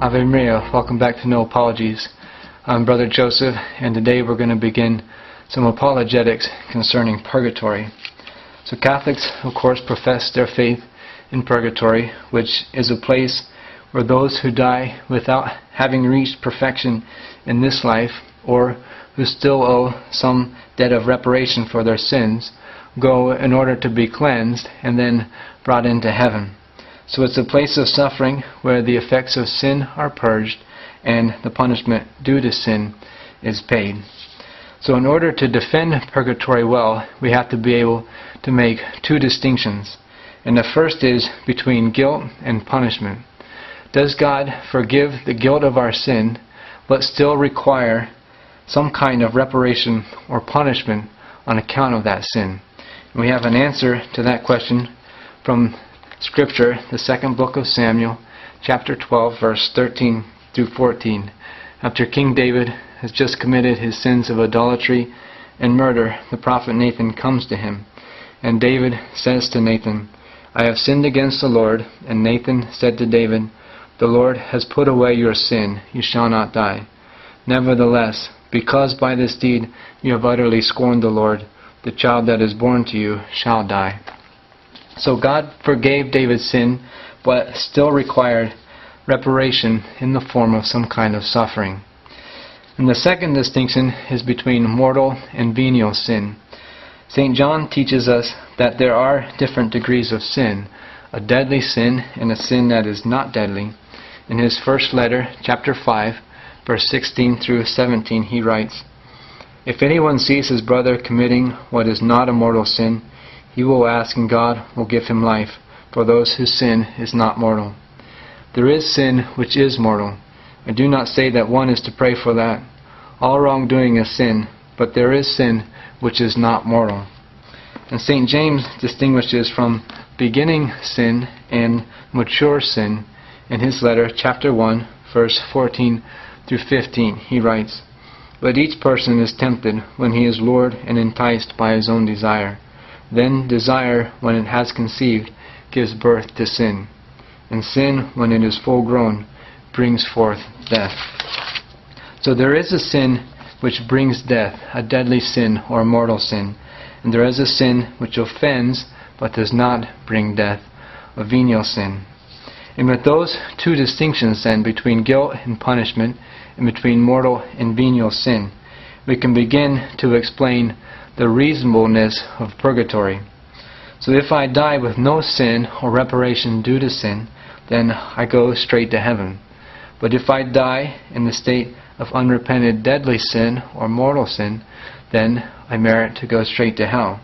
Ave Maria, welcome back to No Apologies. I'm Brother Joseph, and today we're going to begin some apologetics concerning purgatory. So Catholics, of course, profess their faith in purgatory, which is a place where those who die without having reached perfection in this life, or who still owe some debt of reparation for their sins, go in order to be cleansed and then brought into heaven. So it's a place of suffering where the effects of sin are purged and the punishment due to sin is paid. So in order to defend purgatory well, we have to be able to make two distinctions. And the first is between guilt and punishment. Does God forgive the guilt of our sin, but still require some kind of reparation or punishment on account of that sin? And we have an answer to that question from Scripture, the second book of Samuel, chapter 12, verse 13 through 14. After King David has just committed his sins of idolatry and murder, the prophet Nathan comes to him. And David says to Nathan, "I have sinned against the Lord." And Nathan said to David, "The Lord has put away your sin. You shall not die. Nevertheless, because by this deed you have utterly scorned the Lord, the child that is born to you shall die." So God forgave David's sin, but still required reparation in the form of some kind of suffering. And the second distinction is between mortal and venial sin. St. John teaches us that there are different degrees of sin, a deadly sin and a sin that is not deadly. In his first letter, chapter 5, verse 16 through 17, he writes, "If anyone sees his brother committing what is not a mortal sin, he will ask, and God will give him life, for those whose sin is not mortal. There is sin which is mortal. I do not say that one is to pray for that. All wrongdoing is sin, but there is sin which is not mortal." And St. James distinguishes from beginning sin and mature sin. In his letter, chapter 1, verse 14 through 15, he writes, "But each person is tempted when he is lured and enticed by his own desire. Then desire, when it has conceived, gives birth to sin. And sin, when it is full grown, brings forth death." So there is a sin which brings death, a deadly sin or mortal sin. And there is a sin which offends but does not bring death, a venial sin. And with those two distinctions then between guilt and punishment, and between mortal and venial sin, we can begin to explain the reasonableness of purgatory. So if I die with no sin or reparation due to sin, then I go straight to heaven. But if I die in the state of unrepented deadly sin or mortal sin, then I merit to go straight to hell.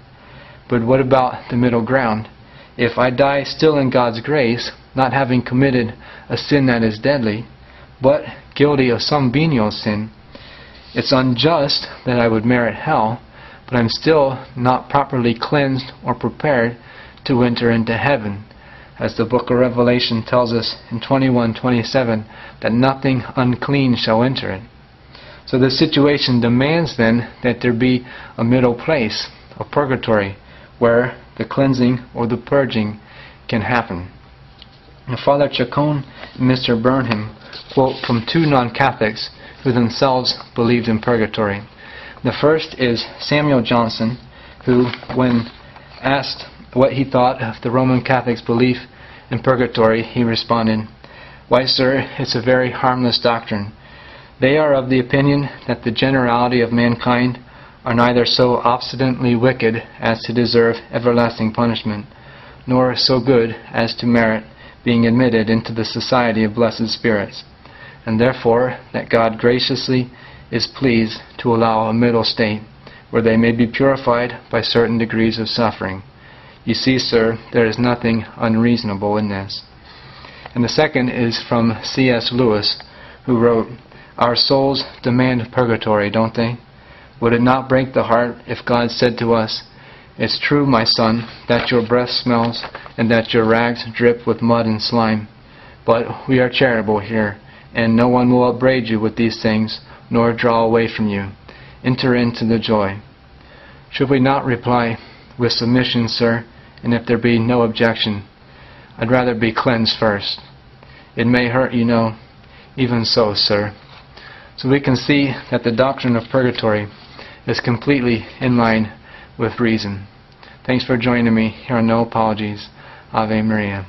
But what about the middle ground? If I die still in God's grace, not having committed a sin that is deadly, but guilty of some venial sin, it's unjust that I would merit hell, but I'm still not properly cleansed or prepared to enter into heaven, as the book of Revelation tells us in 21:27 that nothing unclean shall enter it. So the situation demands then that there be a middle place, a purgatory, where the cleansing or the purging can happen. Now, Father Chacon and Mr. Burnham quote from two non-Catholics who themselves believed in purgatory. The first is Samuel Johnson, who, when asked what he thought of the Roman Catholics' belief in purgatory, he responded, "Why, sir, it's a very harmless doctrine. They are of the opinion that the generality of mankind are neither so obstinately wicked as to deserve everlasting punishment, nor so good as to merit being admitted into the society of blessed spirits, and therefore that God graciously is pleased to allow a middle state, where they may be purified by certain degrees of suffering. You see, sir, there is nothing unreasonable in this." And the second is from C.S. Lewis, who wrote, "Our souls demand purgatory, don't they? Would it not break the heart if God said to us, 'It's true, my son, that your breath smells and that your rags drip with mud and slime, but we are charitable here, and no one will upbraid you with these things, nor draw away from you. Enter into the joy.' Should we not reply, 'With submission, sir, and if there be no objection, I'd rather be cleansed first. It may hurt, you know. Even so, sir. So we can see that the doctrine of purgatory is completely in line with reason. Thanks for joining me here on No Apologies. Ave Maria.